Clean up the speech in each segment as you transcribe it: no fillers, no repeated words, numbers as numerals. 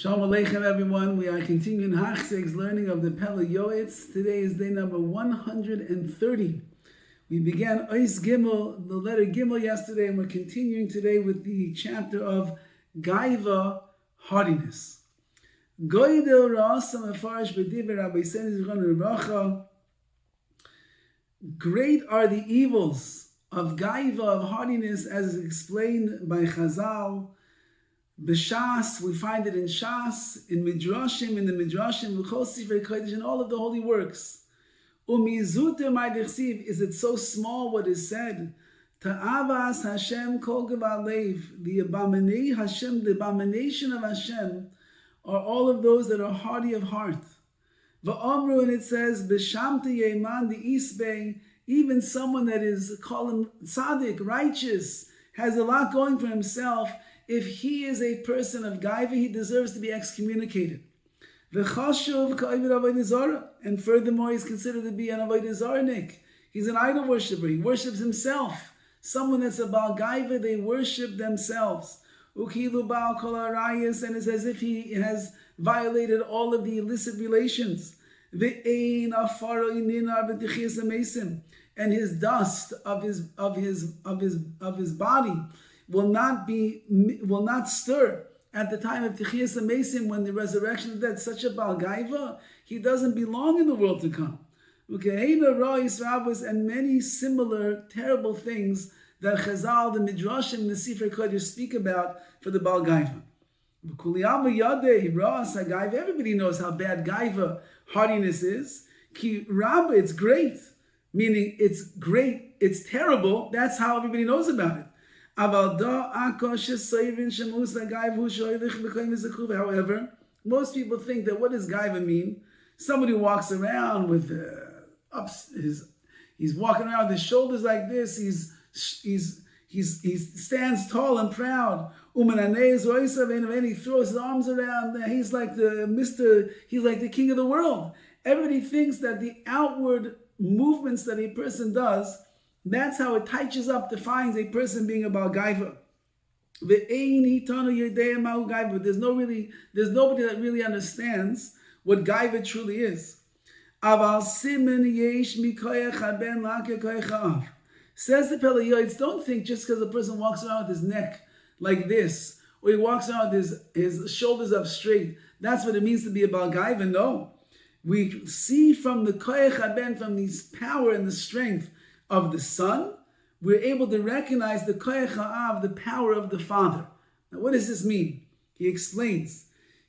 Shalom Aleichem, everyone. We are continuing Hachzeg's learning of the Pele Yoetz. Today is day number 130. We began Ois Gimel, the letter Gimel, yesterday, and we're continuing today with the chapter of Gaiva, haughtiness. Goydel Ra'asam Afarish B'diver Rabbi Zichron Livracha. Great are the evils of Gaiva, of haughtiness, as is explained by Chazal. B'Shas, we find it in Shas, in Midrashim, in V'chol Sifrei Kodesh, in all of the holy works. U'mizuter ma'dechsiv, is it so small what is said? Ta'avas Hashem kol geval lev, the abomination of Hashem are all of those that are haughty of heart. V'omru, and it says, B'shamte yeman the isbei, even someone that is called tzaddik, righteous, has a lot going for himself. If he is a person of Gaiva, he deserves to be excommunicated. And furthermore, he's considered to be an avodah zarnik. He's an idol worshiper. He worships himself. Someone that's a Baal Gaiva, they worship themselves. Ukilu Baal kol harayos, and it's as if he has violated all of the illicit relations. And his dust of his body will not stir at the time of Techiyas HaMesim, when the resurrection of the dead. Such a Baal Gaiva, he doesn't belong in the world to come. Okay, and many similar terrible things that Chazal, the Midrashim, and the Sifrei Kodesh speak about for the Baal Gaiva. Everybody knows how bad Gaiva, haughtiness, is. Ki Rabbi, it's great, meaning it's great, it's terrible. That's how everybody knows about it. However, most people think that what does Gaiva mean? Somebody walks around with he's walking around with his shoulders like this. He stands tall and proud. And he throws his arms around. He's like the king of the world. Everybody thinks that the outward movements that a person does, that's how it touches up, defines a person being a Baal Gaiva. But there's nobody that really understands what Gaiva truly is. Says the Pele Yoetz, don't think just because a person walks around with his neck like this, or he walks around with his shoulders up straight, that's what it means to be a Baal Gaiva. No. We see from the koyach haben, from this power and the strength of the Son, we're able to recognize the koyach ha'av, the power of the Father. Now, what does this mean? He explains,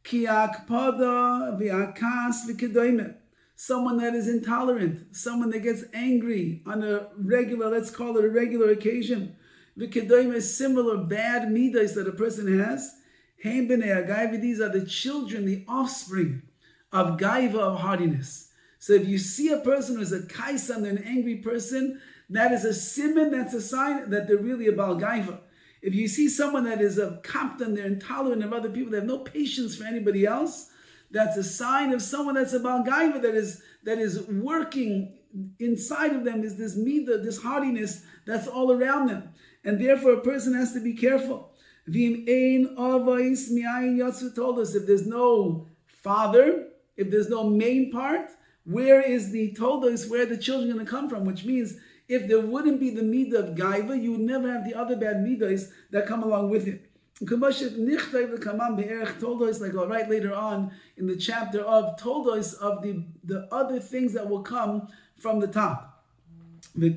Ki akpada v'akas v'kedoyme, someone that is intolerant, someone that gets angry on a regular, let's call it a regular occasion. V'kedoyme, similar bad midas that a person has. Hein b'nei ha'gaiva, these are the children, the offspring of Gaiva, of haughtiness. So if you see a person who is a kaisan, an angry person, that is a siman, that's a sign that they're really a Baal Gaiva. If you see someone that is a kaptan, they're intolerant of other people, they have no patience for anybody else, that's a sign of someone that's a Baal Gaiva, that is working inside of them, is this midah, this haughtiness that's all around them. And therefore a person has to be careful. V'im ein avos mi'ayin yatzu, told us, if there's no father, if there's no main part, where is the toldos, where are the children going to come from? Which means if there wouldn't be the midah of Gaiva, you would never have the other bad midas that come along with it. Toldos, like right later on in the chapter of toldos, of the other things that will come from the top. The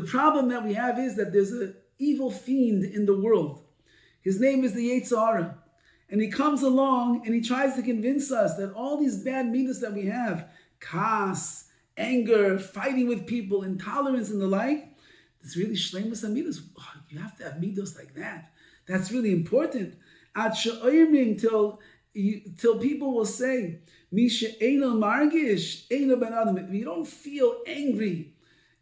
problem that we have is that there's an evil fiend in the world. His name is the Yetzer Hara. And he comes along and he tries to convince us that all these bad midas that we have, kas, anger, fighting with people, intolerance and the like, it's really shleimus midas. Oh, you have to have midas like that. That's really important. Till people will say, Misha eino margish, eino ben adam. If you don't feel angry,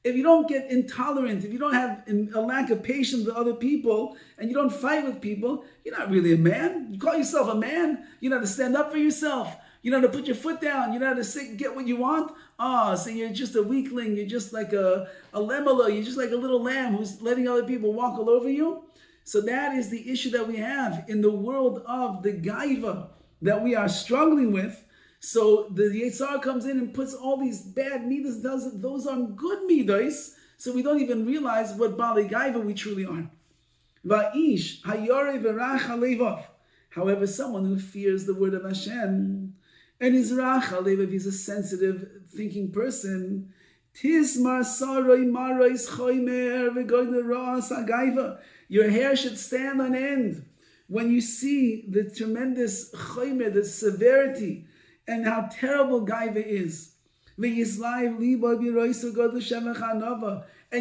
if you don't get intolerant, if you don't have a lack of patience with other people, and you don't fight with people, you're not really a man. You call yourself a man, you know how to stand up for yourself. You know how to put your foot down. You know how to say, get what you want. So you're just a weakling. You're just like a lemela. You're just like a little lamb who's letting other people walk all over you. So that is the issue that we have in the world of the gaiva that we are struggling with. So the Yetzirah comes in and puts all these bad midas, those are good midas, so we don't even realize what Bali Gaiva we truly are. Va'ish hayore v'rach halevav. However, someone who fears the word of Hashem and is rach halevav, he's a sensitive, thinking person. Tismar saroi marois choimer v'goyne ra'as hagaiva. Your hair should stand on end when you see the tremendous choimer, the severity, and how terrible gaiva is. And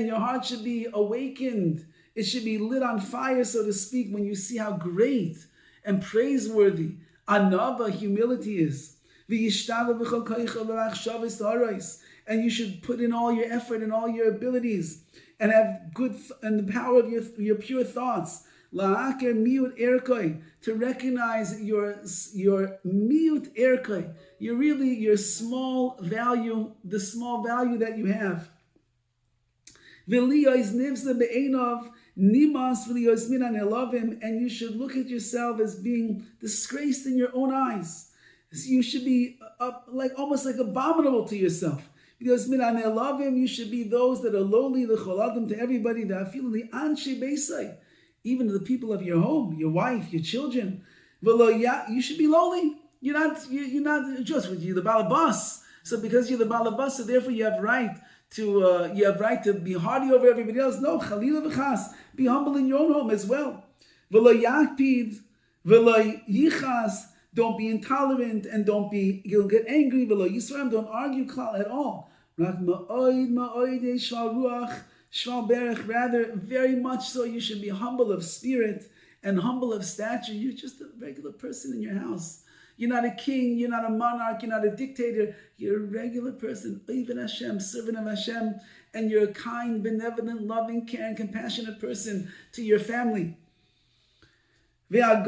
your heart should be awakened. It should be lit on fire, so to speak, when you see how great and praiseworthy anava, humility is. And you should put in all your effort and all your abilities and have good and the power of your pure thoughts. La'aker miut erkoi, to recognize your miut erkoi, your small value, the small value that you have. V'liyos nivza be'enov nimas v'liyos minan elovim, and you should look at yourself as being disgraced in your own eyes. So you should be almost like abominable to yourself. Because minan elovim, you should be those that are lowly, l'chol adam, to everybody, v'afilu li'anshe beisai, even to the people of your home, your wife, your children. You should be lowly. You're not just with you, the balabas. So because you're the balabas, so therefore you have right to be haughty over everybody else. No, chalila v'chas. Be humble in your own home as well. V'lo yakpid, v'lo yichas. Don't be intolerant and you'll get angry. V'lo yisrael, don't argue klal at all. Rak ma'oid shval ruach. Shval berech, rather, very much so, you should be humble of spirit and humble of stature. You're just a regular person in your house. You're not a king, you're not a monarch, you're not a dictator. You're a regular person, even Hashem, servant of Hashem, and you're a kind, benevolent, loving, caring, compassionate person to your family. Now, how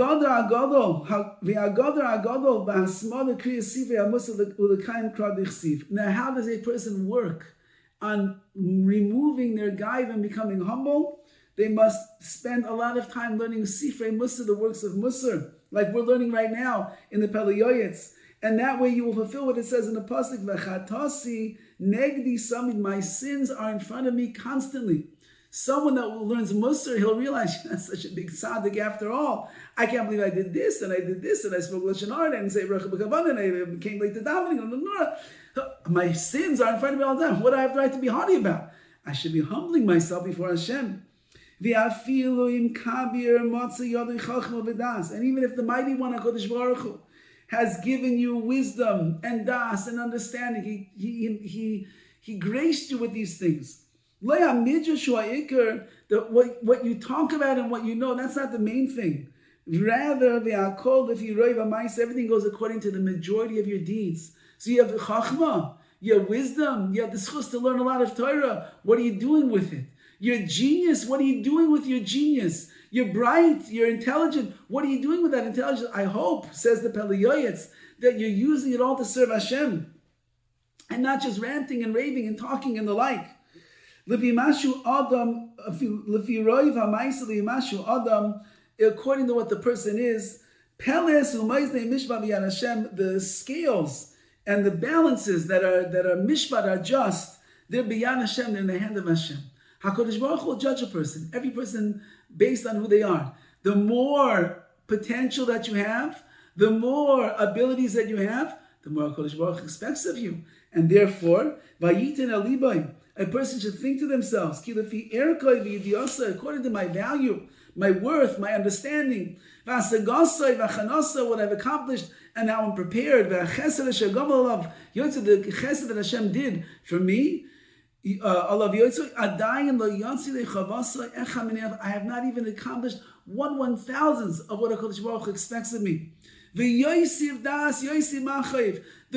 does a person work on removing their gaiva and becoming humble? They must spend a lot of time learning Sifrei Musar, the works of Musar, like we're learning right now in the Pele Yoetz. And that way you will fulfill what it says in the pasuk, V'chatasi negdi samid, my sins are in front of me constantly. Someone that learns Musar, he'll realize, that's such a big tzaddik after all. I can't believe I did this, and I did this, and I spoke Lashon Hara, and say Bracha B'Kavanah, and I became late to davening. My sins are in front of me all the time. What do I have the right to be haughty about? I should be humbling myself before Hashem. And even if the mighty one, HaKadosh Baruch Hu, has given you wisdom and das and understanding, he graced you with these things. What you talk about and what you know, that's not the main thing. Rather, everything goes according to the majority of your deeds. So you have chachma, you have wisdom, you have the schus to learn a lot of Torah. What are you doing with it? You're genius. What are you doing with your genius? You're bright, you're intelligent. What are you doing with that intelligence? I hope, says the Pele Yoetz, that you're using it all to serve Hashem and not just ranting and raving and talking and the like. According to what the person is, the scales and the balances that are mishpat are just. They're b'yad Hashem. They're in the hand of Hashem. HaKadosh Baruch Hu will judge a person, every person based on who they are. The more potential that you have, the more abilities that you have, the more HaKadosh Baruch Hu expects of you. And therefore, vayitin alibay, a person should think to themselves, according to my value, my worth, my understanding, what I've accomplished, and how I'm prepared, the chesed that Hashem did for me, I have not even accomplished 1/1000th of what HaKadosh Baruch Hu expects of me. The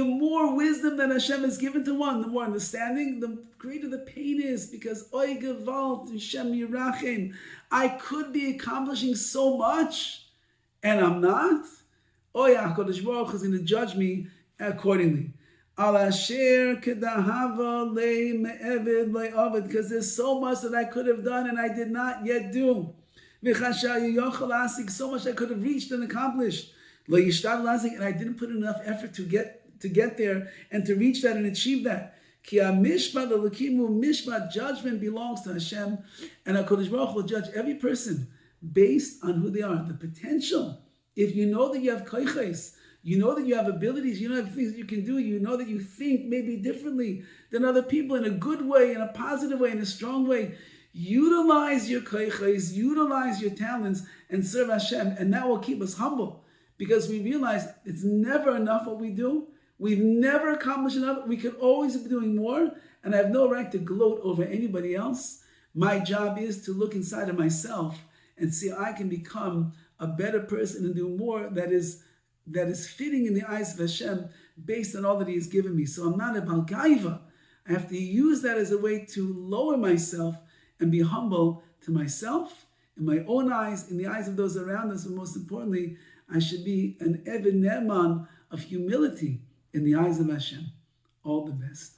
more wisdom that Hashem has given to one, the more understanding, the greater the pain is, because I could be accomplishing so much and I'm not. HaKadosh Baruch Hu is going to judge me accordingly. Al asher kedahava le me'evid le ovid, because there's so much that I could have done and I did not yet do. V'chashayu yochel asik, so much I could have reached and accomplished. Lo yishtad lasik, and I didn't put enough effort to get there and to reach that and achieve that. Ki mishpat elokimu, mishpat, judgment belongs to Hashem, and HaKadosh Baruch Hu will judge every person based on who they are, the potential. If you know that you have koiches, you know that you have abilities, you know have things that you can do, you know that you think maybe differently than other people in a good way, in a positive way, in a strong way, utilize your koiches, utilize your talents, and serve Hashem, and that will keep us humble, because we realize it's never enough what we do. We've never accomplished enough. We could always be doing more, and I have no right to gloat over anybody else. My job is to look inside of myself and see how I can become a better person and do more that is fitting in the eyes of Hashem based on all that He has given me. So I'm not about gaiva. I have to use that as a way to lower myself and be humble to myself, in my own eyes, in the eyes of those around us, and most importantly, I should be an Eved Ne'eman of humility in the eyes of Hashem. All the best.